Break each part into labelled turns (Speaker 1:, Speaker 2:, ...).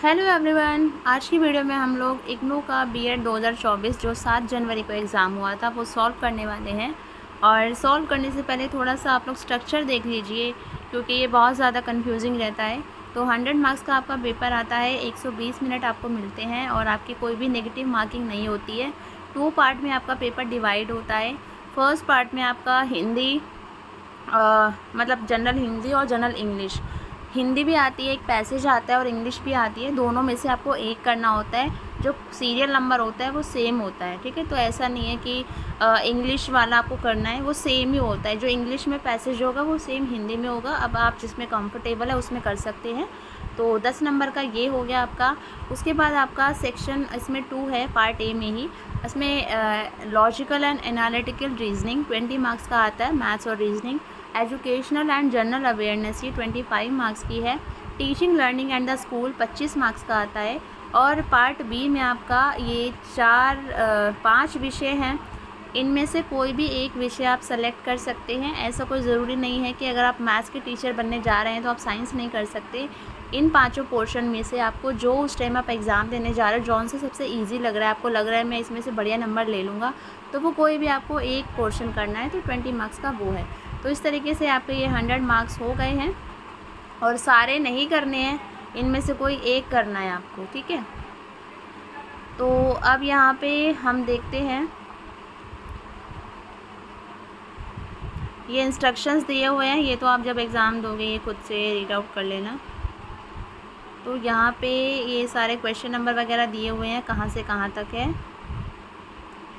Speaker 1: Hello everyone, आज की video में हम लोग इग्नू का बीएड 2024 जो 7 जनवरी को एग्ज़ाम हुआ था वो सॉल्व करने वाले हैं। और सॉल्व करने से पहले थोड़ा सा आप लोग स्ट्रक्चर देख लीजिए, क्योंकि ये बहुत ज़्यादा कंफ्यूजिंग रहता है। तो 100 मार्क्स का आपका पेपर आता है, 120 मिनट आपको मिलते हैं और आपकी कोई भी नेगेटिव मार्किंग नहीं होती है। 2 पार्ट में आपका पेपर डिवाइड होता है। फर्स्ट पार्ट में आपका हिंदी मतलब जनरल हिंदी और जनरल इंग्लिश। हिंदी भी आती है, एक पैसेज आता है, और इंग्लिश भी आती है। दोनों में से आपको एक करना होता है। जो सीरियल नंबर होता है वो सेम होता है, ठीक है। तो ऐसा नहीं है कि इंग्लिश वाला आपको करना है, वो सेम ही होता है। जो इंग्लिश में पैसेज होगा वो सेम हिंदी में होगा। अब आप जिसमें कंफर्टेबल है उसमें कर सकते हैं। तो 10 नंबर का ये हो गया आपका। उसके बाद आपका सेक्शन इसमें 2 है, पार्ट ए में ही। इसमें logical and analytical reasoning 20 marks का आता है, मैथ्स और reasoning. Educational and general awareness ये 25 मार्क्स की है। Teaching learning and the school 25 marks का आता है। और पार्ट बी में आपका ये 5 विषय हैं। इनमें से कोई भी एक विषय आप सेलेक्ट कर सकते हैं। ऐसा कोई ज़रूरी नहीं है कि अगर आप मैथ्स के टीचर बनने जा रहे हैं तो आप साइंस नहीं कर सकते। इन 5 पोर्शन में से आपको जो उस टाइम आप एग्ज़ाम देने जा रहे हो, जौन से सबसे ईजी लग रहा है, आपको लग रहा है मैं इसमें से बढ़िया नंबर ले लूँगा, तो वो कोई भी आपको एक पोर्शन करना है। तो 20 मार्क्स का वो है। तो इस तरीके से आपके ये 100 मार्क्स हो गए हैं। और सारे नहीं करने हैं, इनमें से कोई एक करना है आपको, ठीक है। तो अब यहाँ पे हम देखते हैं, ये इंस्ट्रक्शंस दिए हुए हैं। ये तो आप जब एग्ज़ाम दोगे ये खुद से रीड आउट कर लेना। तो यहाँ पे ये सारे क्वेश्चन नंबर वगैरह दिए हुए हैं, कहाँ से कहाँ तक है,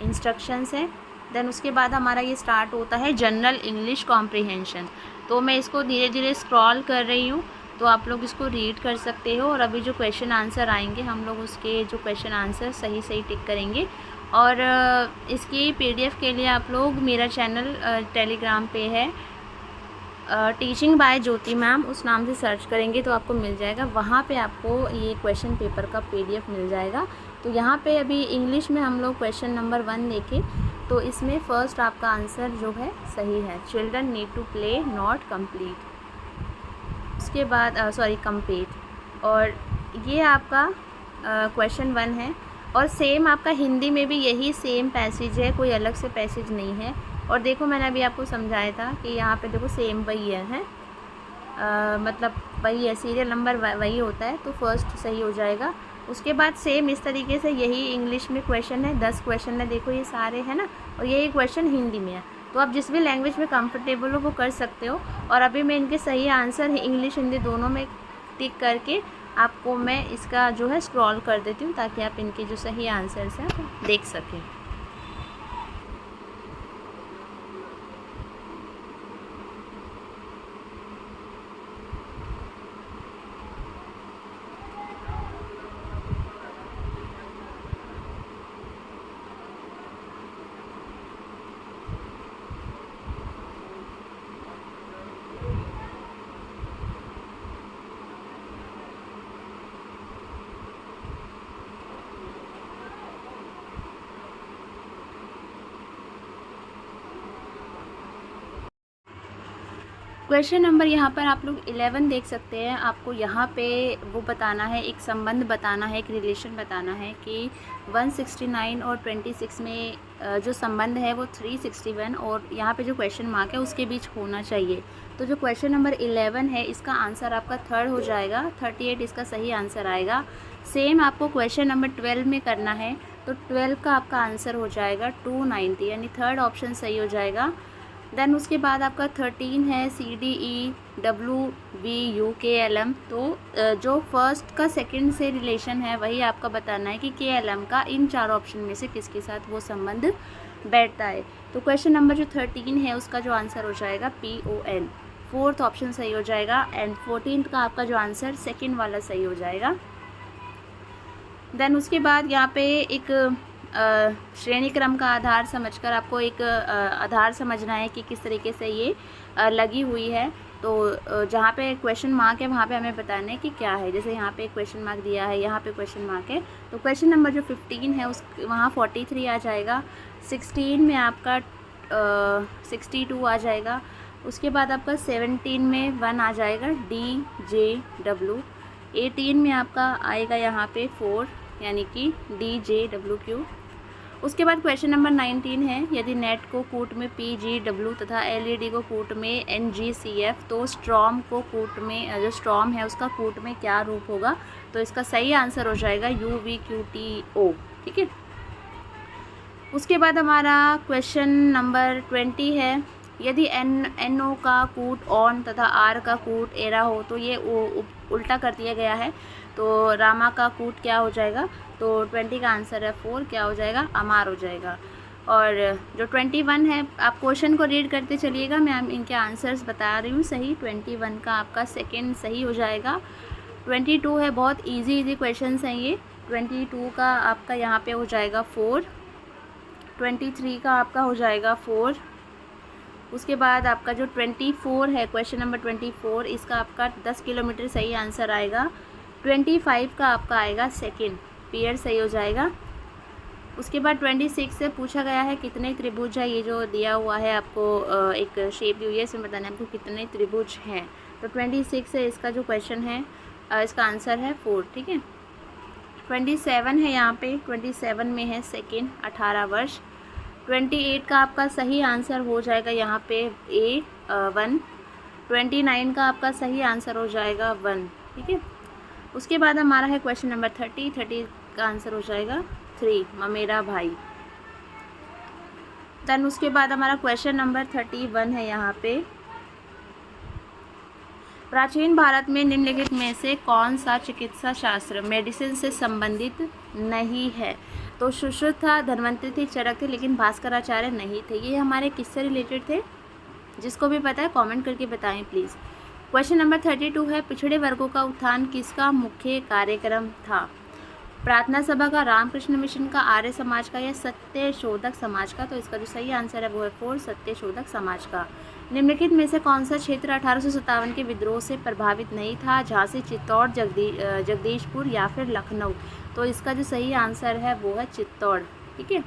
Speaker 1: इंस्ट्रक्शंस है। देन उसके बाद हमारा ये स्टार्ट होता है जनरल इंग्लिश कॉम्प्रिहेंशन। तो मैं इसको धीरे धीरे स्क्रॉल कर रही हूँ, तो आप लोग इसको रीड कर सकते हो। और अभी जो क्वेश्चन आंसर आएंगे हम लोग उसके जो क्वेश्चन आंसर सही सही टिक करेंगे। और इसकी पीडीएफ के लिए आप लोग मेरा चैनल टेलीग्राम पे है, टीचिंग बाय ज्योति मैम, उस नाम से सर्च करेंगे तो आपको मिल जाएगा। वहाँ पे आपको ये क्वेश्चन पेपर का पीडीएफ मिल जाएगा। तो यहाँ पे अभी इंग्लिश में हम लोग क्वेश्चन नंबर 1 देखें, तो इसमें फर्स्ट आपका आंसर जो है सही है, children need to play not complete. उसके बाद कंप्लीट। और ये आपका क्वेश्चन 1 है। और सेम आपका हिंदी में भी यही सेम पैसेज है, कोई अलग से पैसेज नहीं है। और देखो मैंने अभी आपको समझाया था कि यहाँ पे देखो सेम वही है, मतलब वही है, सीरियल नंबर वही होता है। तो फर्स्ट सही हो जाएगा। उसके बाद सेम इस तरीके से यही इंग्लिश में क्वेश्चन है, 10 क्वेश्चन है, देखो ये सारे हैं ना। और यही क्वेश्चन हिंदी में है। तो आप जिस भी लैंग्वेज में कंफर्टेबल हो वो कर सकते हो। और अभी मैं इनके सही आंसर इंग्लिश हिंदी दोनों में टिक करके आपको मैं इसका जो है स्क्रॉल कर देती हूँ, ताकि आप इनके जो सही आंसर्स हैं वो देख सकें। क्वेश्चन नंबर यहाँ पर आप लोग 11 देख सकते हैं। आपको यहाँ पे वो बताना है, एक संबंध बताना है, एक रिलेशन बताना है कि 169 और 26 में जो संबंध है वो 361 और यहाँ पे जो क्वेश्चन मार्क है उसके बीच होना चाहिए। तो जो क्वेश्चन नंबर 11 है इसका आंसर आपका 3rd हो जाएगा, 38 इसका सही आंसर आएगा। सेम आपको क्वेश्चन नंबर 12 में करना है, तो 12 का आपका आंसर हो जाएगा 290, यानी 3rd ऑप्शन सही हो जाएगा। देन उसके बाद आपका 13 है CDEWBUKLM। तो जो फर्स्ट का सेकंड से रिलेशन है वही आपका बताना है कि KLM का इन 4 ऑप्शन में से किसके साथ वो संबंध बैठता है। तो क्वेश्चन नंबर जो 13 है उसका जो आंसर हो जाएगा PON, 4th ऑप्शन सही हो जाएगा। एंड 14th का आपका जो आंसर सेकेंड वाला सही हो जाएगा। देन उसके बाद यहाँ पे एक श्रेणी क्रम का आधार समझकर आपको एक आधार समझना है कि किस तरीके से ये लगी हुई है। तो जहाँ पे क्वेश्चन मार्क है वहाँ पे हमें बताना है कि क्या है। जैसे यहाँ पे क्वेश्चन मार्क दिया है, यहाँ पे क्वेश्चन मार्क है, तो क्वेश्चन नंबर जो 15 है उस वहाँ 43 आ जाएगा। 16 में आपका 62 आ जाएगा। उसके बाद आपका 17 में 1 आ जाएगा, DJW। 18 में आपका आएगा यहाँ पे 4 यानी कि DJWQ। उसके बाद क्वेश्चन नंबर 19 है, यदि नेट को कूट में PGW तथा LED को कूट में NGCF, तो स्ट्रॉम को कूट में, जो स्ट्रॉम है उसका कूट में क्या रूप होगा? तो इसका सही आंसर हो जाएगा UVQTO। ठीक है। उसके बाद हमारा क्वेश्चन नंबर 20 है, यदि NO का कूट ऑन तथा R का कूट एरा हो तो ये उल्टा कर दिया गया है, तो रामा का कूट क्या हो जाएगा? तो 20 का आंसर है 4, क्या हो जाएगा? अमार हो जाएगा। और जो 21 है, आप क्वेश्चन को रीड करते चलिएगा, मैं इनके आंसर्स बता रही हूँ सही। 21 का आपका सेकंड सही हो जाएगा। 22 है, बहुत इजी क्वेश्चन हैं ये। 22 का आपका यहाँ पे हो जाएगा 4। 23 का आपका हो जाएगा 4। उसके बाद आपका जो 24 है, क्वेश्चन नंबर 24, इसका आपका 10 किलोमीटर सही आंसर आएगा। 25 का आपका आएगा सेकंड, पीरियड सही हो जाएगा। उसके बाद 26 से पूछा गया है कितने त्रिभुज है, ये जो दिया हुआ है आपको एक शेप दी हुई है, इसमें बताना है आपको कितने त्रिभुज हैं। तो 26 से इसका जो क्वेश्चन है इसका आंसर है 4। ठीक है। 27 है यहाँ पे, 27 में है सेकंड, 18 वर्ष। 28 का आपका सही आंसर हो जाएगा यहाँ पे A1। 29 का आपका सही आंसर हो जाएगा 1। ठीक है। उसके बाद हमारा है क्वेश्चन नंबर 30 का आंसर हो जाएगा 3, ममेरा भाई। देन उसके बाद हमारा क्वेश्चन नंबर 31 है यहाँ पे, प्राचीन भारत में निम्नलिखित में से कौन सा चिकित्सा शास्त्र मेडिसिन से संबंधित नहीं है? तो सुश्रुत था, धन्वंतरि थी, चरक थे, लेकिन भास्कराचार्य नहीं थे। ये हमारे किससे रिलेटेड थे? जिसको भी पता है कमेंट करके बताएं प्लीज़। क्वेश्चन नंबर 32 है, पिछड़े वर्गों का उत्थान किसका मुख्य कार्यक्रम था? प्रार्थना सभा का, रामकृष्ण मिशन का, आर्य समाज का या सत्य शोधक समाज का? तो इसका जो सही आंसर है वो है 4, सत्य शोधक समाज का। निम्नलिखित में से कौन सा क्षेत्र 1857 के विद्रोह से प्रभावित नहीं था? झांसी, चित्तौड़, जगदीशपुर या फिर लखनऊ? तो इसका जो सही आंसर है वो है चित्तौड़। ठीक है।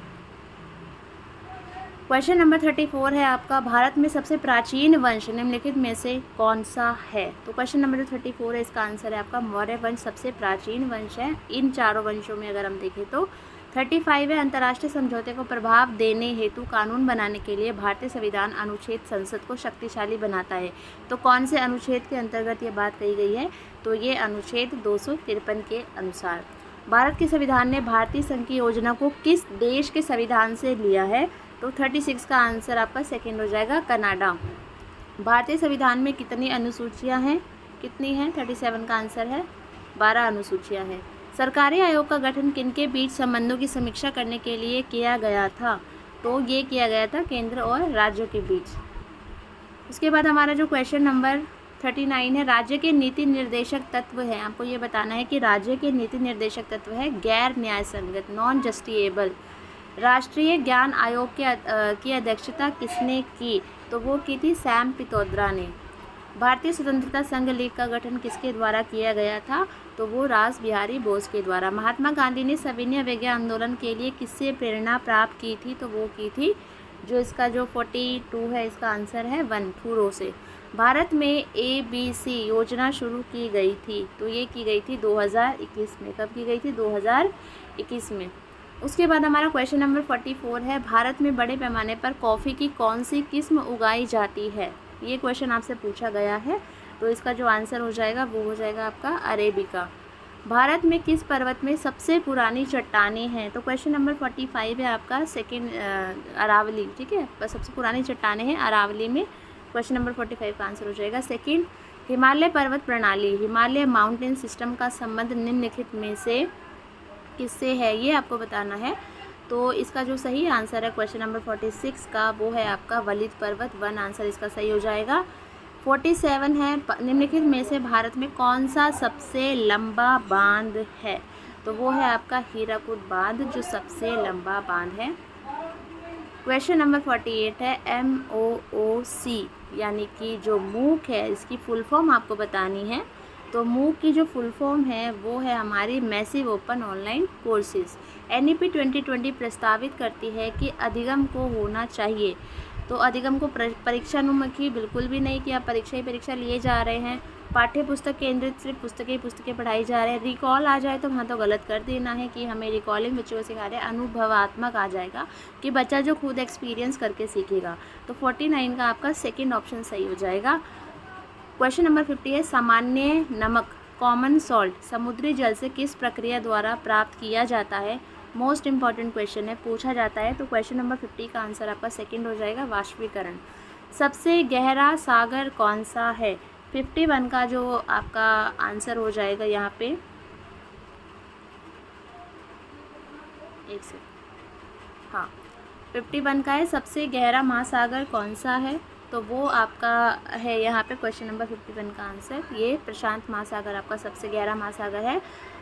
Speaker 1: क्वेश्चन नंबर 34 है आपका, भारत में सबसे प्राचीन वंश निम्नलिखित में से कौन सा है? तो क्वेश्चन नंबर जो 34 है, इसका आंसर है आपका मौर्य वंश सबसे प्राचीन वंश है इन चारों वंशों में अगर हम देखें तो। 35 है, अंतर्राष्ट्रीय समझौते को प्रभाव देने हेतु कानून बनाने के लिए भारतीय संविधान अनुच्छेद संसद को शक्तिशाली बनाता है। तो कौन से अनुच्छेद के अंतर्गत ये बात कही गई है? तो ये अनुच्छेद 253 के अनुसार। भारत के संविधान ने भारतीय संघ की योजना को किस देश के संविधान से लिया है? तो 36 का आंसर आपका सेकंड हो जाएगा, कनाडा। भारतीय संविधान में कितनी अनुसूचियां हैं? कितनी हैं? 37 का आंसर है 12 अनुसूचियां हैं। सरकारी आयोग का गठन किनके बीच संबंधों की समीक्षा करने के लिए किया गया था? तो ये किया गया था केंद्र और राज्यों के बीच। उसके बाद हमारा जो क्वेश्चन नंबर 39 है, राज्य के नीति निर्देशक तत्व है। आपको ये बताना है कि राज्य के नीति निर्देशक तत्व है गैर न्याय संगत, नॉन जस्टिएबल। राष्ट्रीय ज्ञान आयोग की अध्यक्षता किसने की? तो वो की थी सैम पित्रोदा ने। भारतीय स्वतंत्रता संघ लीग का गठन किसके द्वारा किया गया था? तो वो रास बिहारी बोस के द्वारा। महात्मा गांधी ने सविनय अवज्ञा आंदोलन के लिए किससे प्रेरणा प्राप्त की थी? तो वो की थी, जो इसका जो 42 है, इसका आंसर है 1, ठूरो से। भारत में ABC योजना शुरू की गई थी, तो ये की गई थी 2021 में। कब की गई थी? 2021 में। उसके बाद हमारा क्वेश्चन नंबर 44 है, भारत में बड़े पैमाने पर कॉफ़ी की कौन सी किस्म उगाई जाती है? ये क्वेश्चन आपसे पूछा गया है, तो इसका जो आंसर हो जाएगा वो हो जाएगा आपका अरेबिका। भारत में किस पर्वत में सबसे पुरानी चट्टानें हैं? तो क्वेश्चन नंबर 45 है आपका सेकंड, अरावली। ठीक है, बस सबसे पुरानी चट्टानें हैं अरावली में। क्वेश्चन नंबर 45 का आंसर हो जाएगा सेकंड। हिमालय पर्वत प्रणाली, हिमालय माउंटेन सिस्टम का संबंध निम्नलिखित में से किससे है? ये आपको बताना है। तो इसका जो सही आंसर है क्वेश्चन नंबर 46 का, वो है आपका वलित पर्वत, 1 आंसर इसका सही हो जाएगा। 47 है, निम्नलिखित में से भारत में कौन सा सबसे लंबा बांध है? तो वो है आपका हीराकुद बांध, जो सबसे लंबा बांध है। क्वेश्चन नंबर 48 है, MOOC यानी कि जो मूक है, इसकी फुल फॉर्म आपको बतानी है। तो मूक की जो फुल फॉर्म है वो है हमारी massive open online courses. NEP 2020 प्रस्तावित करती है कि अधिगम को होना चाहिए। तो अधिगम को परीक्षानुमुखी बिल्कुल भी नहीं कि आप परीक्षा ही परीक्षा लिए जा रहे हैं, पाठ्य पुस्तक केंद्रित सिर्फ पुस्तकें पढ़ाई जा रहे हैं। रिकॉल आ जाए तो वहाँ तो गलत कर देना है कि हमें रिकॉलिंग बच्चों को सिखा रहे हैं। अनुभवात्मक आ जाएगा कि बच्चा जो खुद एक्सपीरियंस करके सीखेगा। तो 49 का आपका सेकेंड ऑप्शन सही हो जाएगा। क्वेश्चन नंबर 50 है सामान्य नमक कॉमन सॉल्ट समुद्री जल से किस प्रक्रिया द्वारा प्राप्त किया जाता है। मोस्ट इंपॉर्टेंट क्वेश्चन है, पूछा जाता है। तो क्वेश्चन नंबर 50 का आंसर आपका सेकंड हो जाएगा वाष्पीकरण। सबसे गहरा सागर कौन सा है। 51 का जो आपका आंसर हो जाएगा यहाँ पे, एक सेकंड, हाँ 51 का है सबसे गहरा महासागर कौन सा है। तो वो आपका है यहाँ पे क्वेश्चन नंबर 51 का आंसर, ये प्रशांत महासागर आपका सबसे गहरा महासागर है।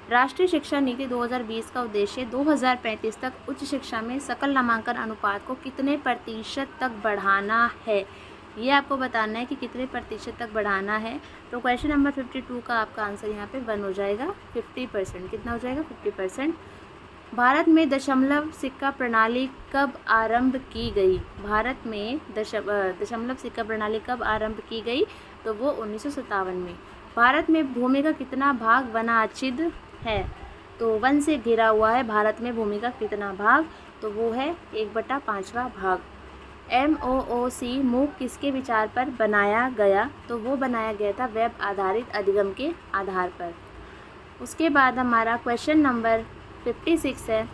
Speaker 1: राष्ट्रीय शिक्षा नीति 2020 का उद्देश्य 2035 तक उच्च शिक्षा में सकल नामांकन अनुपात को कितने प्रतिशत तक बढ़ाना है। ये आपको बताना है कि कितने प्रतिशत तक बढ़ाना है। तो क्वेश्चन नंबर 52 का आपका आंसर यहाँ पे 1 हो जाएगा। 50% कितना हो जाएगा 50%। भारत में दशमलव सिक्का प्रणाली कब आरंभ की गई। भारत में दशमलव सिक्का प्रणाली कब आरंभ की गई। तो वो 1957 में। भारत में भूमि का कितना भाग वनाच्छिद्र है। तो वन से घिरा हुआ है भारत में भूमि का कितना भाग। तो वो है 1/5 भाग। MOOC मूक किसके विचार पर बनाया गया। तो वो बनाया गया था वेब आधारित अधिगम के आधार पर। उसके बाद हमारा क्वेश्चन नंबर 56 है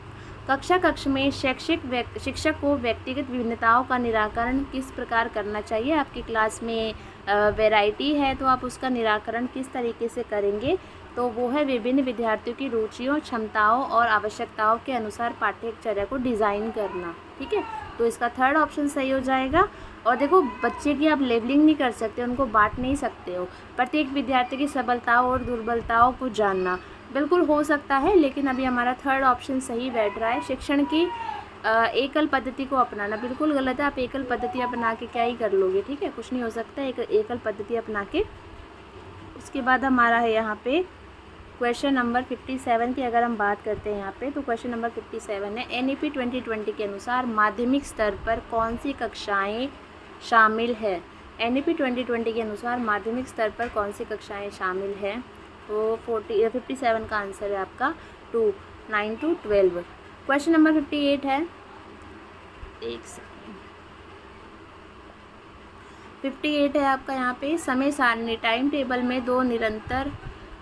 Speaker 1: कक्ष में शिक्षक को व्यक्तिगत विभिन्नताओं का निराकरण किस प्रकार करना चाहिए। आपकी क्लास में वैरायटी है तो आप उसका निराकरण किस तरीके से करेंगे। तो वो है विभिन्न विद्यार्थियों की रुचियों क्षमताओं और आवश्यकताओं के अनुसार पाठ्यचर्या को डिज़ाइन करना। ठीक है, तो इसका थर्ड ऑप्शन सही हो जाएगा। और देखो बच्चे की आप लेवलिंग नहीं कर सकते, उनको बांट नहीं सकते हो। प्रत्येक विद्यार्थी की सबलताओं और दुर्बलताओं को जानना बिल्कुल हो सकता है, लेकिन अभी हमारा थर्ड ऑप्शन सही बैठ रहा है। शिक्षण की एकल पद्धति को अपनाना बिल्कुल गलत है। आप एकल पद्धति अपना के क्या ही कर लोगे। ठीक है, कुछ नहीं हो सकता एकल पद्धति अपना के। उसके बाद हमारा है यहाँ पे क्वेश्चन नंबर 57 की अगर हम बात करते हैं यहाँ पे, तो क्वेश्चन नंबर 57 है NEP 2020 के अनुसार माध्यमिक स्तर पर कौन सी कक्षाएं शामिल है। NEP 2020 के अनुसार माध्यमिक स्तर पर कौन सी कक्षाएं शामिल है। तो 57 का आंसर है आपका 2 9 to 12। क्वेश्चन नंबर 58 है 58 है आपका यहाँ पे समय सारणी टाइम टेबल में 2 निरंतर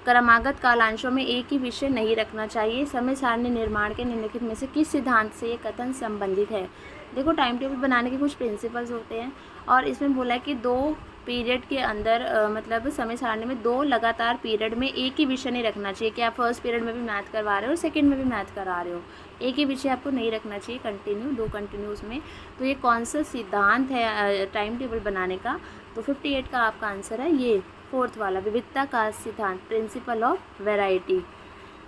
Speaker 1: क्रमागत कालांशों में एक ही विषय नहीं रखना चाहिए। समय सारणी निर्माण के निम्नलिखित में से किस सिद्धांत से ये कथन संबंधित है। देखो टाइम टेबल बनाने के कुछ प्रिंसिपल्स होते हैं और इसमें बोला है कि 2 पीरियड के अंदर मतलब समय सारणी में 2 लगातार पीरियड में एक ही विषय नहीं रखना चाहिए कि आप फर्स्ट पीरियड में भी मैथ करवा रहे हो और सेकंड में भी मैथ करा रहे हो। एक ही विषय आपको नहीं रखना चाहिए कंटिन्यू, 2 कंटिन्यूस में। तो ये कौन सा सिद्धांत है टाइम टेबल बनाने का। तो 58 का आपका आंसर है ये 4th वाला विविधता का सिद्धांत प्रिंसिपल ऑफ वैरायटी।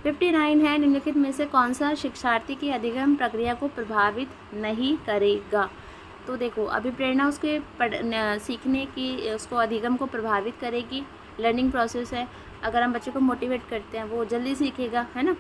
Speaker 1: 59 है निम्नलिखित में से कौन सा शिक्षार्थी की अधिगम प्रक्रिया को प्रभावित नहीं करेगा। तो देखो अभिप्रेरणा उसके सीखने की उसको अधिगम को प्रभावित करेगी। लर्निंग प्रोसेस है, अगर हम बच्चे को मोटिवेट करते हैं वो जल्दी सीखेगा, है ना।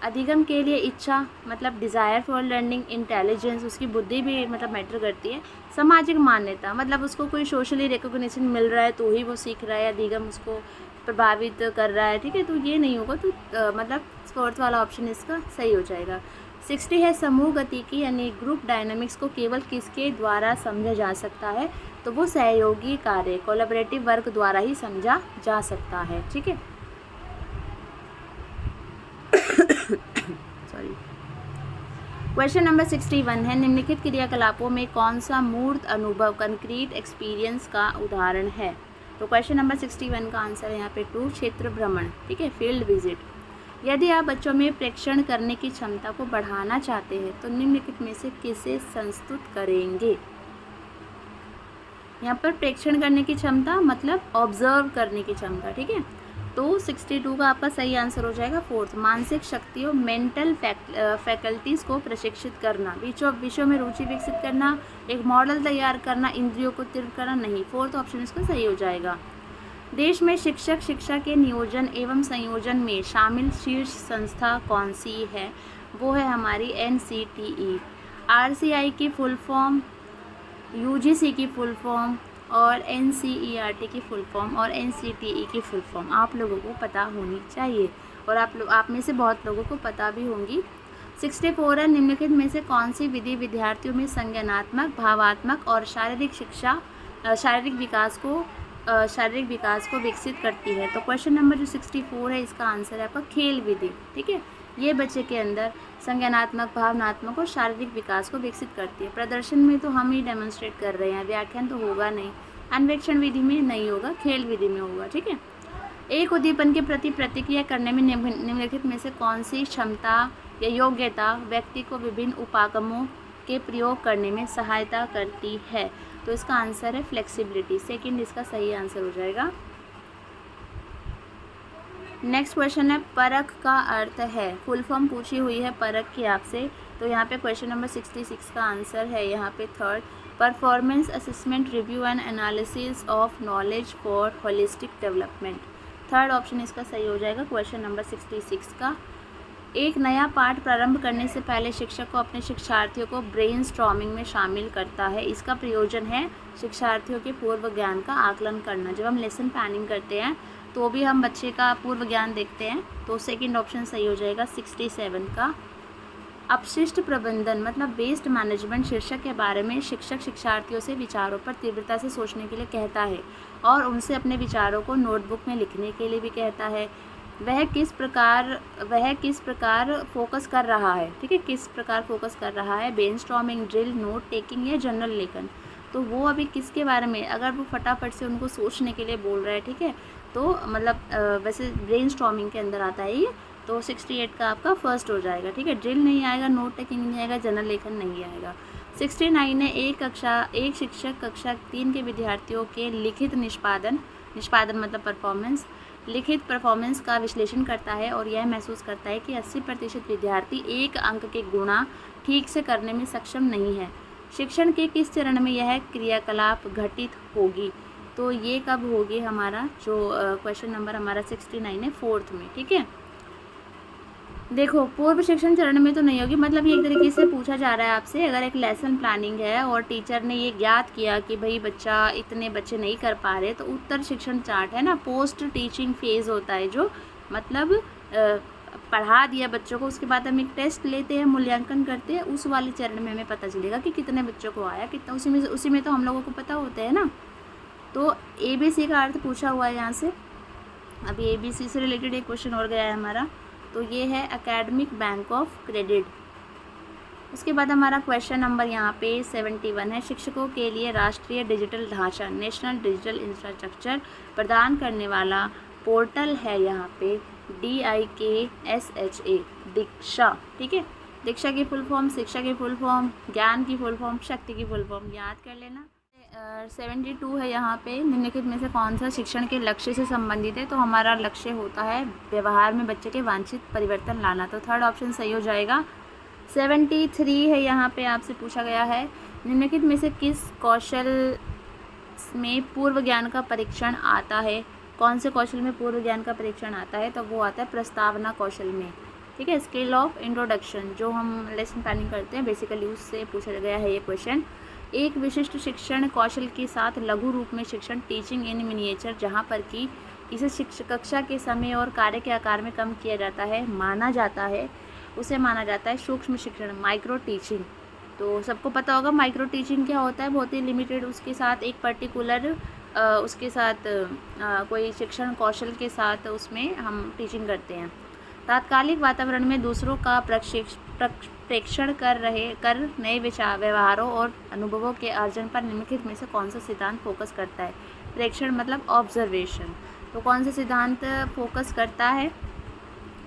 Speaker 1: अधिगम के लिए इच्छा मतलब डिज़ायर फॉर लर्निंग, इंटेलिजेंस उसकी बुद्धि भी मतलब मैटर करती है। सामाजिक मान्यता मतलब उसको कोई सोशली रिकॉग्निशन मिल रहा है तो ही वो सीख रहा है, अधिगम उसको प्रभावित कर रहा है। ठीक है, तो ये नहीं होगा। तो मतलब 4th वाला ऑप्शन इसका सही हो जाएगा। 60 है समूह गतिकी यानी ग्रुप डायनामिक्स को केवल किसके द्वारा समझा जा सकता है। तो वो सहयोगी कार्य कोलैबोरेटिव वर्क द्वारा ही समझा जा सकता है। ठीक है, सॉरी। क्वेश्चन नंबर 61 है निम्नलिखित क्रियाकलापों में कौन सा मूर्त अनुभव कंक्रीट एक्सपीरियंस का उदाहरण है। तो क्वेश्चन नंबर 61 का आंसर है यहाँ पे 2 क्षेत्र भ्रमण। ठीक है, फील्ड विजिट। यदि आप बच्चों में प्रेक्षण करने की क्षमता को बढ़ाना चाहते हैं तो निम्नलिखित में से किसे संस्तुत करेंगे। यहाँ पर प्रेक्षण करने की क्षमता मतलब ऑब्जर्व करने की क्षमता। ठीक है, तो 62 का आपका सही आंसर हो जाएगा 4th मानसिक शक्तियों मेंटल फैकल्टीज़ को प्रशिक्षित करना, विषयों में रुचि विकसित करना, एक मॉडल तैयार करना, इंद्रियों को तीव्र करना नहीं। 4th ऑप्शन इसका सही हो जाएगा। देश में शिक्षक शिक्षा के नियोजन एवं संयोजन में शामिल शीर्ष संस्था कौन सी है। वो है हमारी NCTE। RCI की फुल फॉर्म, UGC की फुल फॉर्म और NCERT की फुल फॉर्म और NCTE की फुल फॉर्म आप लोगों को पता होनी चाहिए और आप में से बहुत लोगों को पता भी होंगी। 64 है, निम्नलिखित में से कौन सी विधि विद्यार्थियों में संज्ञानात्मक, भावात्मक और शारीरिक विकास को विकसित करती है। तो क्वेश्चन नंबर जो 64 है इसका आंसर है आपका खेल विधि। ठीक है, ये बच्चे के अंदर संज्ञानात्मक, भावनात्मक और शारीरिक विकास को विकसित करती है। प्रदर्शन में तो हम ही डेमोन्स्ट्रेट कर रहे हैं, व्याख्यान तो होगा नहीं, अन्वेक्षण विधि में नहीं होगा, खेल विधि में होगा। ठीक है, एक उद्दीपन के प्रति प्रतिक्रिया करने में निम्नलिखित में से कौन सी क्षमता या योग्यता व्यक्ति को विभिन्न उपागमों के प्रयोग करने में सहायता करती है। तो इसका आंसर है फ्लेक्सिबिलिटी। सेकंड इसका सही आंसर हो जाएगा। नेक्स्ट क्वेश्चन है परख का अर्थ है। फुल फॉर्म पूछी हुई है परख की आपसे, तो यहाँ पे क्वेश्चन नंबर 66 का आंसर है यहाँ पे third, performance assessment review and analysis of knowledge for holistic development. Third option इसका सही हो जाएगा क्वेश्चन नंबर 66 का। एक नया पाठ प्रारंभ करने से पहले शिक्षक को अपने शिक्षार्थियों को ब्रेनस्टॉर्मिंग में शामिल करता है। इसका प्रयोजन है शिक्षार्थियों के पूर्व ज्ञान का आकलन करना। जब हम लेसन प्लानिंग करते हैं तो भी हम बच्चे का पूर्व ज्ञान देखते हैं। तो सेकंड ऑप्शन सही हो जाएगा 67 का। अपशिष्ट प्रबंधन मतलब वेस्ट मैनेजमेंट शीर्षक के बारे में शिक्षक शिक्षार्थियों से विचारों पर तीव्रता से सोचने के लिए कहता है और उनसे अपने विचारों को नोटबुक में लिखने के लिए भी कहता है। वह किस प्रकार फोकस कर रहा है। ठीक है, किस प्रकार फोकस कर रहा है, ब्रेनस्टॉर्मिंग, ड्रिल, नोट टेकिंग या जनरल लेखन। तो वो अभी किसके बारे में, अगर वो फटाफट से उनको सोचने के लिए बोल रहा है, ठीक है, तो मतलब वैसे ब्रेनस्टॉर्मिंग के अंदर आता है ये, तो 68 का आपका फर्स्ट हो जाएगा। ठीक है, ड्रिल नहीं आएगा, नोट टेकिंग नहीं आएगा, जनरल लेखन नहीं आएगा। 69 है, एक शिक्षक कक्षा 3 के विद्यार्थियों के लिखित निष्पादन मतलब लिखित परफॉर्मेंस का विश्लेषण करता है और यह महसूस करता है कि 80% विद्यार्थी एक अंक के गुणा ठीक से करने में सक्षम नहीं है। शिक्षण के किस चरण में यह क्रियाकलाप घटित होगी। तो ये कब होगी, हमारा जो क्वेश्चन नंबर हमारा 69 है, फोर्थ में। ठीक है, देखो पूर्व शिक्षण चरण में तो नहीं होगी, मतलब ये एक तरीके से पूछा जा रहा है आपसे, अगर एक लेसन प्लानिंग है और टीचर ने ये ज्ञात किया कि भाई इतने बच्चे नहीं कर पा रहे, तो उत्तर शिक्षण चार्ट है ना, पोस्ट टीचिंग फेज़ होता है, जो मतलब पढ़ा दिया बच्चों को, उसके बाद हम एक टेस्ट लेते हैं, मूल्यांकन करते हैं, उस वाले चरण में हमें पता चलेगा कि कितने बच्चों को आया, कितना, उसी में तो हम लोगों को पता होता है ना। तो ABC का अर्थ पूछा हुआ है यहाँ से। अभी ABC से रिलेटेड एक क्वेश्चन और गया है हमारा, तो ये है एकेडमिक बैंक ऑफ क्रेडिट। उसके बाद हमारा क्वेश्चन नंबर यहाँ पे 71 है, शिक्षकों के लिए राष्ट्रीय डिजिटल ढांचा, नेशनल डिजिटल इंफ्रास्ट्रक्चर प्रदान करने वाला पोर्टल है यहाँ पे DIKSHA, दीक्षा। ठीक है, दीक्षा की फुल फॉर्म, शिक्षा की फुल फॉर्म, ज्ञान की फुल फॉर्म, शक्ति की फुल फॉर्म याद कर लेना। 72 है यहाँ पे, निम्नलिखित में से कौन सा शिक्षण के लक्ष्य से संबंधित है। तो हमारा लक्ष्य होता है व्यवहार में बच्चे के वांछित परिवर्तन लाना, तो थर्ड ऑप्शन सही हो जाएगा। 73 है यहाँ पे, आपसे पूछा गया है निम्नलिखित में से किस कौशल में पूर्व ज्ञान का परीक्षण आता है। कौन से कौशल में पूर्व ज्ञान का परीक्षण आता है, तो वो आता है प्रस्तावना कौशल में। ठीक है, स्किल ऑफ इंट्रोडक्शन, जो हम लेसन प्लानिंग करते हैं बेसिकली, उससे पूछा गया है ये क्वेश्चन। एक विशिष्ट शिक्षण कौशल के साथ लघु रूप में शिक्षण, टीचिंग इन मिनिएचर, जहाँ पर कि इसे कक्षा के समय और कार्य के आकार में कम किया जाता है, उसे माना जाता है सूक्ष्म शिक्षण, माइक्रो टीचिंग। तो सबको पता होगा माइक्रो टीचिंग क्या होता है, बहुत ही लिमिटेड, उसके साथ एक पर्टिकुलर उसके साथ कोई शिक्षण कौशल के साथ उसमें हम टीचिंग करते हैं। तात्कालिक वातावरण में दूसरों का प्रेक्षण कर नए व्यवहारों और अनुभवों के अर्जन पर निम्नलिखित में से कौन सा सिद्धांत फोकस करता है। प्रेक्षण मतलब ऑब्जर्वेशन, तो कौन सा सिद्धांत फोकस करता है।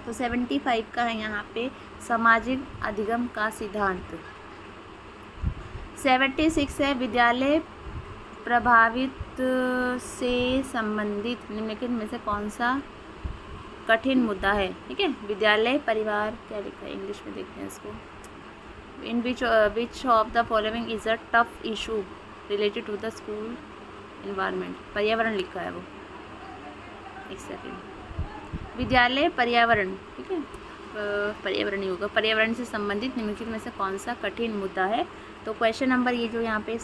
Speaker 1: तो 75 का है यहाँ पे सामाजिक अधिगम का सिद्धांत। 76 है विद्यालय प्रभावित से संबंधित निम्नलिखित में से कौन सा कठिन मुद्दा है। ठीक है, विद्यालय परिवार, क्या लिखा है इंग्लिश में देखते हैं इसको। In which of the following is a tough issue related to the school environment. पर्यावरण लिखा है वो, एक सेकेंड, विद्यालय पर्यावरण। ठीक है, पर्यावरण ही होगा, पर्यावरण से संबंधित निम्नलिखित में से कौन सा कठिन मुद्दा है। तो क्वेश्चन नंबर ये जो यहाँ पे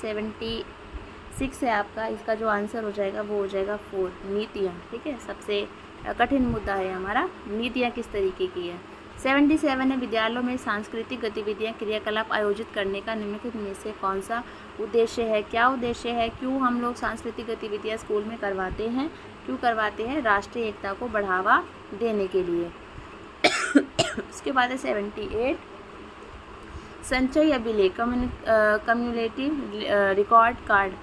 Speaker 1: 6 है आपका, इसका जो आंसर हो जाएगा वो हो जाएगा 4, नीतियाँ। ठीक है, सबसे कठिन मुद्दा है हमारा, नीतियाँ किस तरीके की है। 77 है, विद्यालयों में सांस्कृतिक गतिविधियाँ क्रियाकलाप आयोजित करने का निम्नलिखित में से कौन सा उद्देश्य है। क्या उद्देश्य है, क्यों हम लोग सांस्कृतिक गतिविधियाँ स्कूल में करवाते हैं, क्यों करवाते हैं, राष्ट्रीय एकता को बढ़ावा देने के लिए। उसके बाद है 78, संचय अभिलेख कम्युलेटिव रिकॉर्ड कार्ड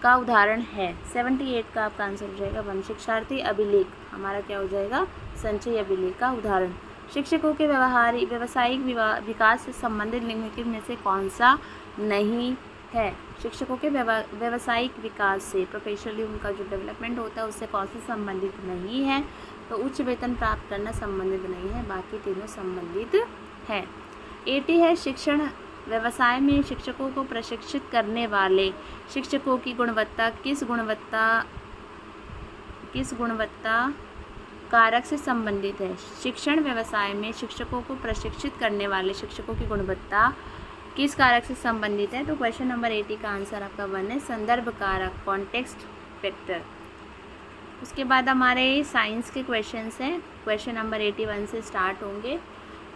Speaker 1: का उदाहरण है। 78 का आपका आंसर हो जाएगा 1, शिक्षार्थी अभिलेख हमारा क्या हो जाएगा, संचय अभिलेख का उदाहरण। शिक्षकों के व्यावसायिक विकास से संबंधित निम्नलिखित में से कौन सा नहीं है। शिक्षकों के व्यावसायिक विकास से, प्रोफेशनली उनका जो डेवलपमेंट होता है उससे कौन सा संबंधित नहीं है, तो उच्च वेतन प्राप्त करना संबंधित नहीं है, बाकी तीनों संबंधित है। 80 है, शिक्षण व्यवसाय में शिक्षकों को प्रशिक्षित करने वाले शिक्षकों की गुणवत्ता किस गुणवत्ता कारक से संबंधित है। शिक्षण व्यवसाय में शिक्षकों को प्रशिक्षित करने वाले शिक्षकों की गुणवत्ता किस कारक से संबंधित है, तो क्वेश्चन नंबर 80 का आंसर आपका 1 है, संदर्भ कारक, कॉन्टेक्स्ट फैक्टर। उसके बाद हमारे साइंस के क्वेश्चंस हैं, क्वेश्चन नंबर 81 से स्टार्ट होंगे।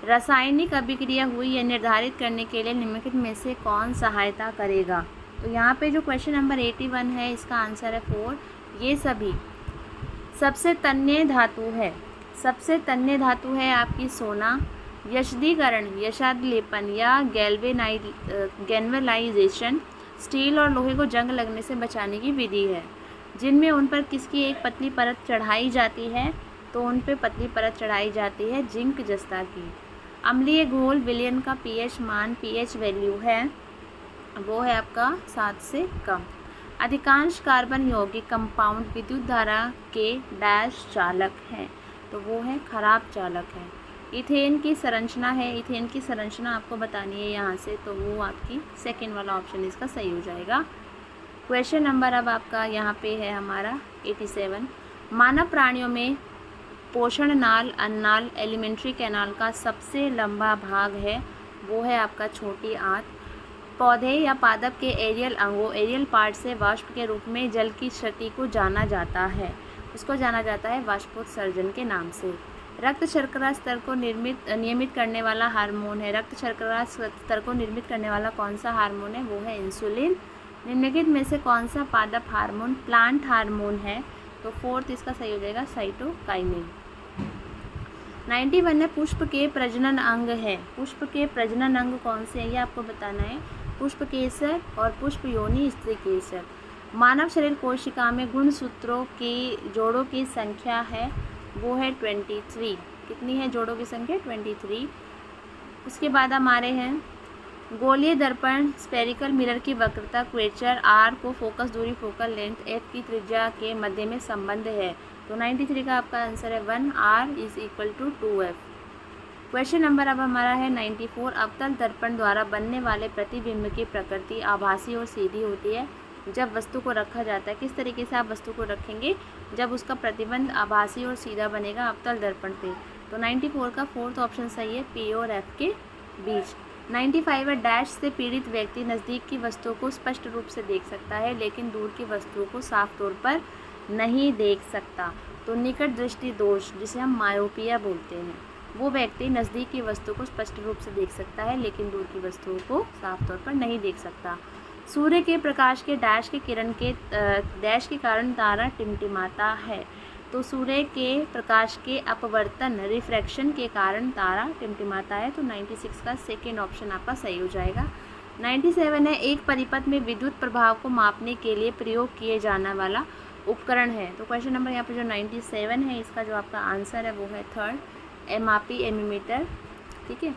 Speaker 1: रासायनिक अभिक्रिया हुई यह निर्धारित करने के लिए निम्नलिखित में से कौन सहायता करेगा। तो यहाँ पे जो क्वेश्चन नंबर 81 है इसका आंसर है 4। ये सभी सबसे तन्य धातु है, सबसे तन्य धातु है आपकी सोना। यशदीकरण, यशादलेपन या गैल्वेनाइजेशन स्टील और लोहे को जंग लगने से बचाने की विधि है, जिनमें उन पर किसकी एक पतली परत चढ़ाई जाती है, तो उन पर पतली परत चढ़ाई जाती है जिंक जस्ता की। अम्लीय घोल विलयन का पीएच मान, पीएच वैल्यू है वो है आपका 7 से कम। अधिकांश कार्बन यौगिक कंपाउंड विद्युत धारा के डैश चालक हैं, तो वो है खराब चालक है। इथेन की संरचना है, इथेन की संरचना आपको बतानी है यहाँ से, तो वो आपकी सेकेंड वाला ऑप्शन इसका सही हो जाएगा। क्वेश्चन नंबर अब आपका यहाँ पे है हमारा 87। मानव प्राणियों में पोषण नाल, अन्नाल, एलिमेंट्री कैनाल का सबसे लंबा भाग है, वो है आपका छोटी आंत। पौधे या पादप के एरियल अंगों, एरियल पार्ट से वाष्प के रूप में जल की क्षति को जाना जाता है, उसको जाना जाता है वाष्पोत्सर्जन के नाम से। रक्त शर्करा स्तर को नियमित करने वाला हार्मोन है, रक्त शर्करा स्तर को निर्मित करने वाला कौन सा हार्मोन है, वो है इंसुलिन। निम्नलिखित में से कौन सा पादप हार्मोन प्लांट हार्मोन है, तो 4th इसका सही हो जाएगा साइटोकाइनिन। 91 है, पुष्प के प्रजनन अंग है। पुष्प के प्रजनन अंग कौन से हैं ये आपको बताना है, पुष्प केसर और पुष्प योनि स्त्री केसर। मानव शरीर कोशिका में गुणसूत्रों की जोड़ों की संख्या है, वो है 23। कितनी है जोड़ों की संख्या, 23। उसके बाद हमारे हैं गोलीय दर्पण, स्पेरिकल मिरर की वक्रता क्वेचर, आर को फोकस दूरी, फोकल लेंथ, एफ की त्रिज्या के मध्य में संबंध है, तो 93 का आपका आंसर है 1, R = 2F। क्वेश्चन नंबर अब हमारा है 94। अवतल दर्पण द्वारा बनने वाले प्रतिबिंब की प्रकृति आभासी और सीधी होती है जब वस्तु को रखा जाता है। किस तरीके से आप वस्तु को रखेंगे जब उसका प्रतिबिंब आभासी और सीधा बनेगा अवतल दर्पण पे, तो 94 का 4th ऑप्शन सही है, P और F के बीच। 95 है, डैश से पीड़ित व्यक्ति नज़दीक की वस्तुओं को स्पष्ट रूप से देख सकता है लेकिन दूर की वस्तुओं को साफ तौर पर नहीं देख सकता, तो निकट दृष्टि दोष जिसे हम मायोपिया बोलते हैं, वो व्यक्ति नज़दीक की वस्तु को स्पष्ट रूप से देख सकता है लेकिन दूर की वस्तुओं को साफ तौर पर नहीं देख सकता। सूर्य के प्रकाश के डैश के किरण के डैश के कारण तारा टिमटिमाता है, तो सूर्य के प्रकाश के अपवर्तन रिफ्रैक्शन के कारण तारा टिमटिमाता है, तो 96 का 2nd ऑप्शन आपका सही हो जाएगा। 97 है, एक परिपथ में विद्युत प्रभाव को मापने के लिए प्रयोग किए जाने वाला उपकरण है, तो क्वेश्चन नंबर यहाँ पे जो 97 है इसका जो आपका आंसर है वो है 3rd, MRP एमीमीटर। ठीक है,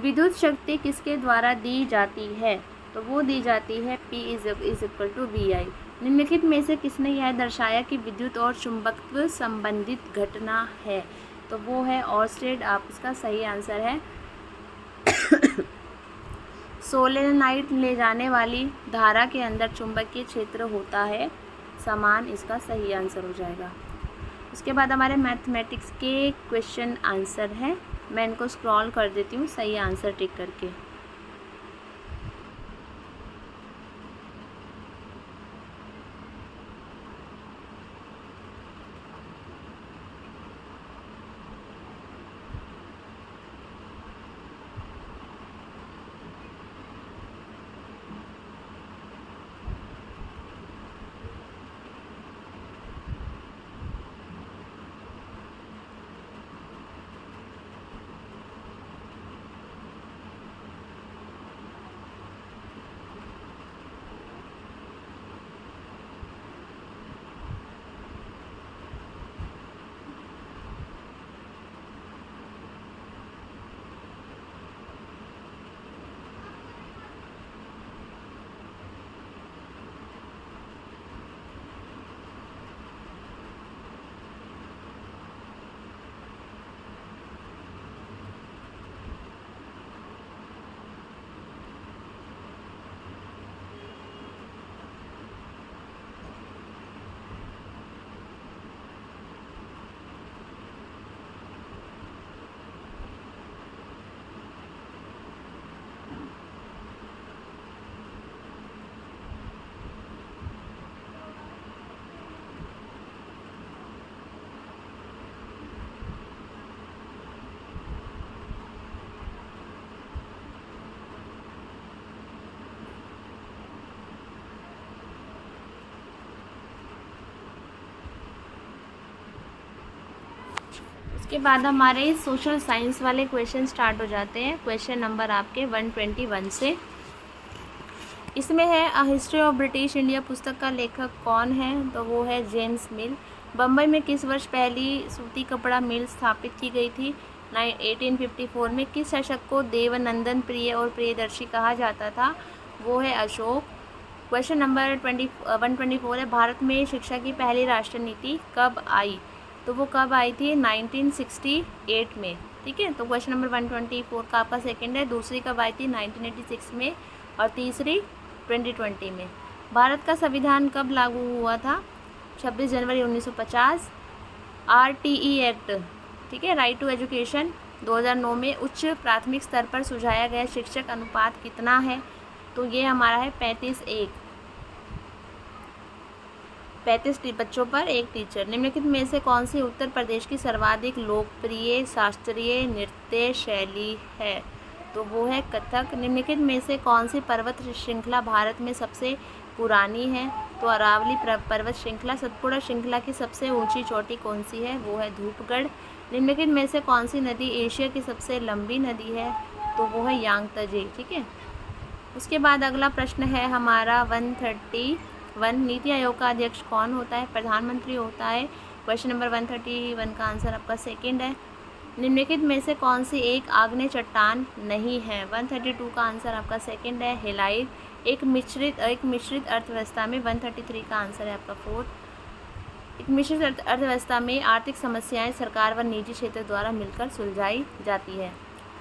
Speaker 1: विद्युत शक्ति किसके द्वारा दी जाती है, तो वो दी जाती है P = VI। निम्नलिखित में से किसने यह दर्शाया कि विद्युत और चुंबकत्व संबंधित घटना है, तो वो है ऑर्स्टेड, आप इसका सही आंसर है। सोलेनाइड ले जाने वाली धारा के अंदर चुंबकीय क्षेत्र होता है समान, इसका सही आंसर हो जाएगा। उसके बाद हमारे मैथमेटिक्स के क्वेश्चन आंसर है, मैं इनको स्क्रॉल कर देती हूँ सही आंसर टिक करके। उसके बाद हमारे सोशल साइंस वाले क्वेश्चन स्टार्ट हो जाते हैं। क्वेश्चन नंबर आपके 121 से। इसमें है a history of British India पुस्तक का लेखक कौन है, तो वो है जेम्स मिल। बम्बई में किस वर्ष पहली सूती कपड़ा मिल स्थापित की गई थी? 1854 में। किस शासक को देवनंदन प्रिय और प्रियदर्शी कहा जाता था? वो है अशोक। क्वेश्चन नंबर 124 है, भारत में शिक्षा की पहली राष्ट्रीय नीति कब आई? तो वो कब आई थी? 1968 में। ठीक है, तो क्वेश्चन नंबर 124 का आपका सेकंड है। दूसरी कब आई थी? 1986 में। और तीसरी 2020 में। भारत का संविधान कब लागू हुआ था? 26 जनवरी 1950। RTE एक्ट, ठीक है, राइट टू एजुकेशन, 2009 में। उच्च प्राथमिक स्तर पर सुझाया गया शिक्षक अनुपात कितना है? तो ये हमारा है 35:1, 35 बच्चों पर एक टीचर। निम्नलिखित में से कौन सी उत्तर प्रदेश की सर्वाधिक लोकप्रिय शास्त्रीय नृत्य शैली है? तो वो है कथक। निम्नलिखित में से कौन सी पर्वत श्रृंखला भारत में सबसे पुरानी है? तो अरावली पर्वत श्रृंखला। सतपुड़ा श्रृंखला की सबसे ऊंची चोटी कौन सी है? वो है धूपगढ़। निम्नलिखित में से कौन सी नदी एशिया की सबसे लंबी नदी है? तो वो है यांगत्जे। ठीक है, उसके बाद अगला प्रश्न है हमारा 131। नीति आयोग का अध्यक्ष कौन होता है? प्रधानमंत्री होता है। क्वेश्चन नंबर 131 का आंसर आपका सेकंड है। निम्नलिखित में से कौन सी एक आग्नेय चट्टान नहीं है? 132 का आंसर आपका सेकंड है, हेलाइट। एक मिश्रित अर्थव्यवस्था में 133 का आंसर है आपका फोर्थ। एक मिश्रित अर्थव्यवस्था में आर्थिक समस्याएं सरकार व निजी क्षेत्र द्वारा मिलकर सुलझाई जाती है।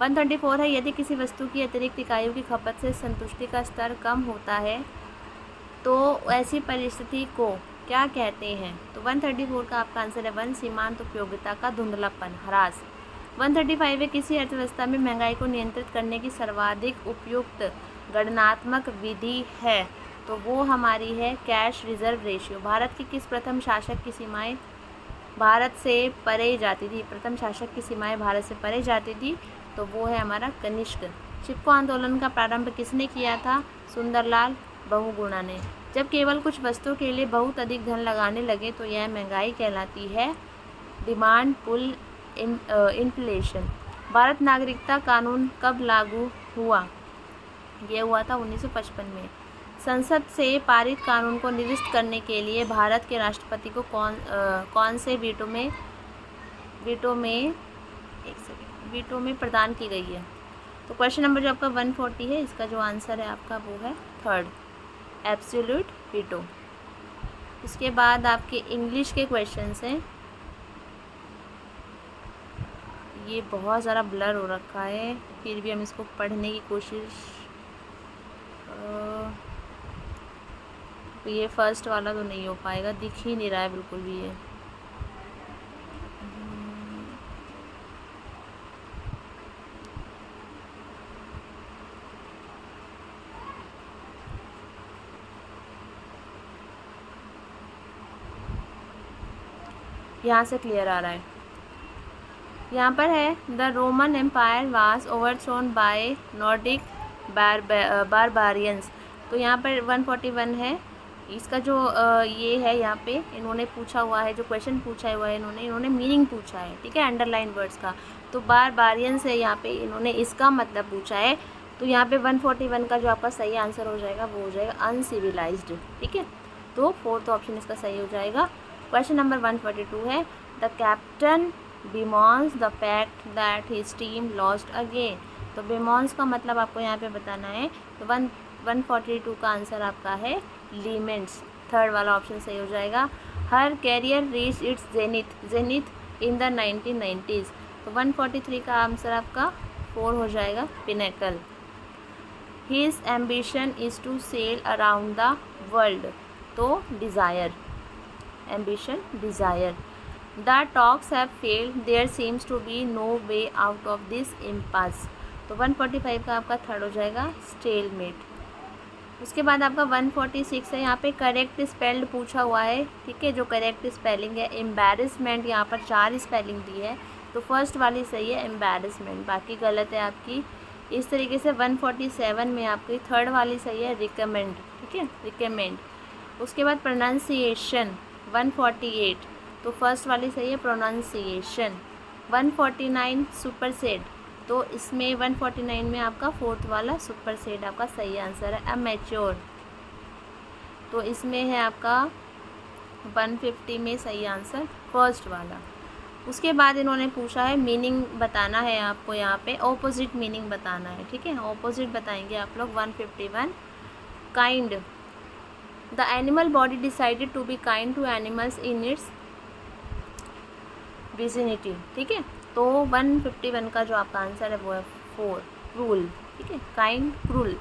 Speaker 1: 134 है, यदि किसी वस्तु की अतिरिक्त इकाइयों की खपत से संतुष्टि का स्तर कम होता है तो ऐसी परिस्थिति को क्या कहते हैं? तो 134 का आपका आंसर है 1, सीमांत उपयोगिता का धुंधलापन, ह्रास। 135 है, किसी अर्थव्यवस्था में महंगाई को नियंत्रित करने की सर्वाधिक उपयुक्त गणनात्मक विधि है? तो वो हमारी है कैश रिजर्व रेशियो। भारत के किस प्रथम शासक की सीमाएं भारत से परे जाती थी? प्रथम शासक की सीमाएं भारत से परे जाती थी, तो वो है हमारा कनिष्क। चिपको आंदोलन का प्रारंभ किसने किया था? सुंदरलाल बहुगुणा ने। जब केवल कुछ वस्तुओं के लिए बहुत अधिक धन लगाने लगे तो यह महंगाई कहलाती है, डिमांड पुल इन्फ्लेशन। भारत नागरिकता कानून कब लागू हुआ? यह हुआ था 1955 में। संसद से पारित कानून को निरस्त करने के लिए भारत के राष्ट्रपति को कौन से वीटो में प्रदान की गई है? तो क्वेश्चन नंबर जो आपका 140 है, इसका जो आंसर है आपका वो है थर्ड, एब्सोल्यूट वीटो। इसके बाद आपके इंग्लिश के क्वेश्चंस हैं। ये बहुत ज़्यादा ब्लर हो रखा है, फिर भी हम इसको पढ़ने की कोशिश। ये फर्स्ट वाला तो नहीं हो पाएगा, दिख ही नहीं रहा है बिल्कुल भी ये। यहाँ से क्लियर आ रहा है। यहाँ पर है the Roman empire was overthrown by Nordic barbarians. तो यहाँ पर 141 है। इसका जो ये है यहाँ पे इन्होंने पूछा हुआ है, जो क्वेश्चन पूछा हुआ है इन्होंने मीनिंग पूछा है, ठीक है, अंडरलाइन वर्ड्स का। तो बारबारियंस है यहाँ पे, इन्होंने इसका मतलब पूछा है। तो यहाँ पे 141 का जो आपका सही आंसर हो जाएगा वो हो जाएगा अनसिविलाइज्ड। ठीक है, तो फोर्थ ऑप्शन इसका सही हो जाएगा। क्वेश्चन नंबर 142 है the captain bemoans the fact that his team lost again। तो bemoans का मतलब आपको यहाँ पे बताना है। तो 142 का आंसर आपका है laments, थर्ड वाला ऑप्शन सही हो जाएगा। Her career reach its zenith in the 1990s। तो 143 का आंसर आपका 4 हो जाएगा, pinnacle. His ambition is to sail around the world। तो desire, ambition desire. The talks have failed, there seems to be no way out of this impasse। तो 145 का आपका third हो जाएगा, स्टेलमेट। उसके बाद आपका 146 है, यहाँ पे करेक्ट स्पेल्ड पूछा हुआ है, ठीक है, जो करेक्ट स्पेलिंग है एम्बैरेसमेंट, यहाँ पर 4 स्पेलिंग दी है, तो फर्स्ट वाली सही है एम्बैरेसमेंट, बाकी गलत है आपकी। इस तरीके से 147 में आपकी थर्ड वाली सही है रिकमेंड, ठीक है, रिकमेंड। उसके बाद प्रोनाउंसिएशन 148, तो फर्स्ट वाली सही है प्रोनाउंसिएशन। 149 सुपरसेट, तो इसमें 149 में आपका फोर्थ वाला सुपरसेट आपका सही आंसर है। अमेच्योर, तो इसमें है आपका 150 में सही आंसर फर्स्ट वाला। उसके बाद इन्होंने पूछा है मीनिंग बताना है आपको, यहाँ पे ऑपोजिट मीनिंग बताना है, ठीक है, ऑपोजिट बताएंगे आप लोग। 151 kind, the animal body decided to be kind to animals in its vicinity, ठीक है। तो 151 का जो आपका आंसर है वो है 4 क्रूल, ठीक है, kind cruel.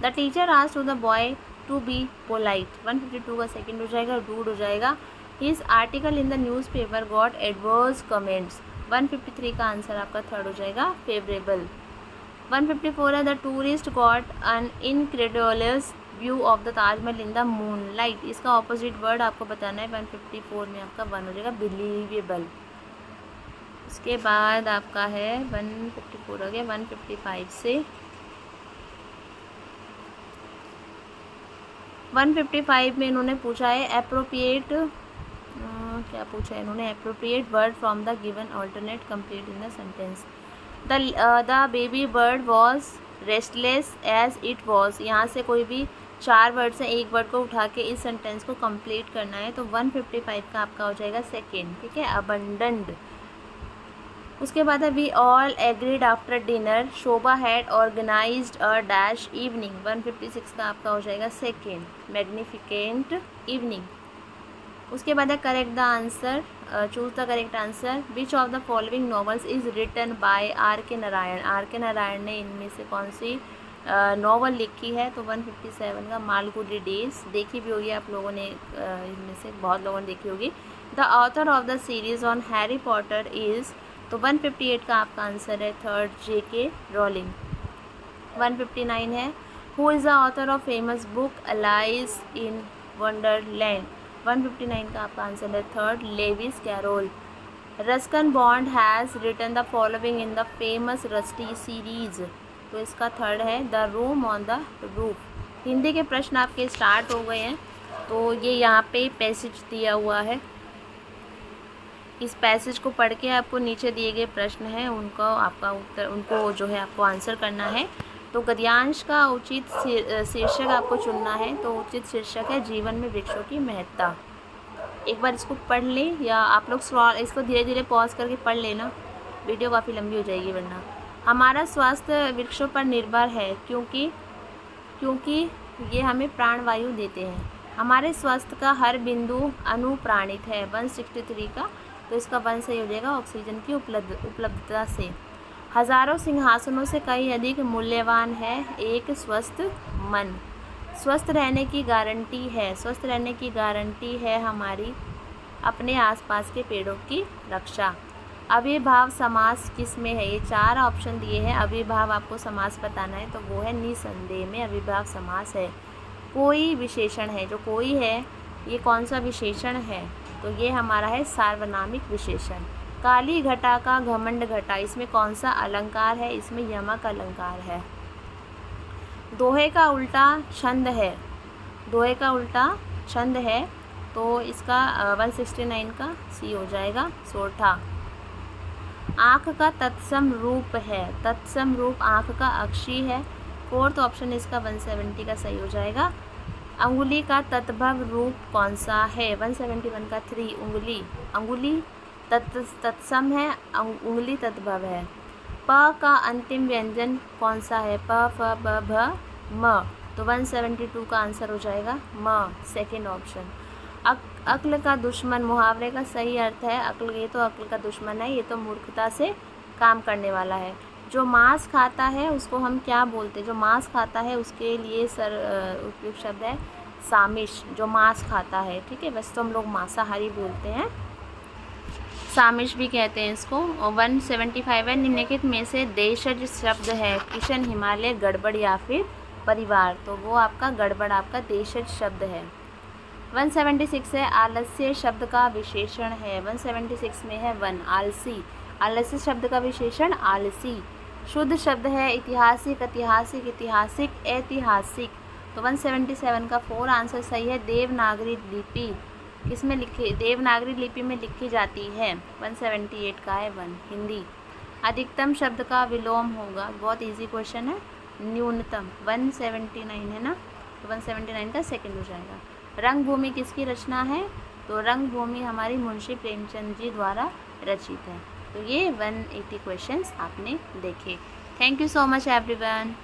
Speaker 1: The teacher asked to the boy to be polite, 152 का सेकंड हो जाएगा, रूड हो जाएगा। His article in the newspaper got adverse comments, 153 का आंसर आपका थर्ड हो जाएगा, फेवरेबल। 154 है the tourist got an incredulous view of the Taj Mahal in the moonlight, इसका ऑपोजिट वर्ड आपको बताना है। 154 में आपका 1 हो जाएगा, बिलीवेबल। उसके बाद आपका है 154 हो गया। 155 से 155 में इन्होंने पूछा है एप्रोप्रिएट, क्या पूछा है इन्होंने, appropriate word from the given alternate complete in the sentence. The baby bird was restless as it was, यहाँ से कोई भी 4 वर्ड से एक वर्ड को उठा के इस सेंटेंस को कंप्लीट करना है, तो 155 का आपका हो जाएगा सेकेंड, ठीक है, अबंडेंट। उसके बाद है we all agreed after dinner Shobha had organised a dash evening, 156 का आपका हो जाएगा सेकेंड, मैग्निफिकेंट इवनिंग। उसके बाद है correct the answer, choose the correct answer. Which of the following novels is written by R K Narayan, are K Narayan ने इनमें से कौन सी नॉवल लिखी है, तो 157 का मालगुडी डेज, देखी भी होगी आप लोगों ने, इनमें से बहुत लोगों ने देखी होगी। The author of the series on Harry Potter is, तो 158 का आपका आंसर है थर्ड, J.K. रॉलिंग। 159 है who is the author of famous book Alice in Wonderland, 159 का आपका आंसर है third, Lewis Carroll. Ruskin Bond has written the following in the famous Rusty series, तो इसका थर्ड है the room on the roof. Hindi के प्रश्न आपके start हो गए हैं, तो ये यहाँ पे पैसेज दिया हुआ है, इस पैसेज को पढ़ के आपको नीचे दिए गए प्रश्न हैं उनको आपका उत्तर, उनको जो है आपको आंसर करना है। तो गद्यांश का उचित शीर्षक आपको चुनना है, तो उचित शीर्षक है जीवन में वृक्षों की महत्ता। एक बार इसको पढ़ लें, या आप लोग इसको धीरे धीरे पॉज करके पढ़ लेना, वीडियो काफ़ी लंबी हो जाएगी वरना। हमारा स्वास्थ्य वृक्षों पर निर्भर है क्योंकि ये हमें प्राणवायु देते हैं। हमारे स्वास्थ्य का हर बिंदु अनुप्राणित है, 163 का, तो इसका 1 सही हो जाएगा, ऑक्सीजन की उपलब्धता से। हजारों सिंहासनों से कहीं अधिक मूल्यवान है एक स्वस्थ मन। स्वस्थ रहने की गारंटी है, स्वस्थ रहने की गारंटी है हमारी अपने आसपास के पेड़ों की रक्षा। अविभाव समास किस में है, ये 4 ऑप्शन दिए हैं, अविभाव आपको समास बताना है, तो वो है निसंदेह में अविभाव समास है। कोई विशेषण है, जो कोई है ये कौन सा विशेषण है, तो ये हमारा है सार्वनामिक विशेषण। काली घटा का घमंड घटा, इसमें कौन सा अलंकार है, इसमें यमक अलंकार है। दोहे का उल्टा छंद है, दोहे का उल्टा छंद है, तो इसका 169 का सी हो जाएगा, सोठा। आँख का तत्सम रूप है, तत्सम रूप आँख का अक्षी है, फोर्थ ऑप्शन इसका 170 का सही हो जाएगा। अंगुली का तत्भव रूप कौन सा है, 171 का 3, उंगली। अंगुली तत्सम है, उंगली तत्भव है। प का अंतिम व्यंजन कौन सा है, प फ ब भ म, तो 172 का आंसर हो जाएगा म, सेकेंड ऑप्शन। अक्ल का दुश्मन, मुहावरे का सही अर्थ है अक्ल, ये तो अक्ल का दुश्मन है, ये तो मूर्खता से काम करने वाला है। जो मांस खाता है उसको हम क्या बोलते हैं, जो मांस खाता है उसके लिए उपयुक्त शब्द है सामिश, जो मांस खाता है, ठीक है, वैसे तो हम लोग मांसाहारी बोलते हैं, सामिश भी कहते हैं इसको। और 175 है निम्नलिखित में से देशज शब्द है किशन, हिमालय, गड़बड़ या फिर परिवार, तो वो आपका गड़बड़ आपका देशज शब्द है। 176 है आलस्य शब्द का विशेषण है, 176 में है 1, आलसी। आलस्य शब्द का विशेषण आलसी। शुद्ध शब्द है ऐतिहासिक, ऐतिहासिक, ऐतिहासिक, ऐतिहासिक, तो 177 का 4 आंसर सही है। देवनागरी लिपि, किस में लिखी, देवनागरी लिपि में लिखी जाती है? 178 का है 1। हिंदी। अधिकतम शब्द का विलोम होगा, बहुत इजी क्वेश्चन है। न्यूनतम 179 है ना, तो 179 का सेकंड हो जाएगा। रंगभूमि किसकी रचना है? तो रंगभूमि हमारी मुंशी प्रेमचंद जी द्वारा रचित है। तो ये 180 क्वेश्चंस आपने देखे। Thank you so much everyone.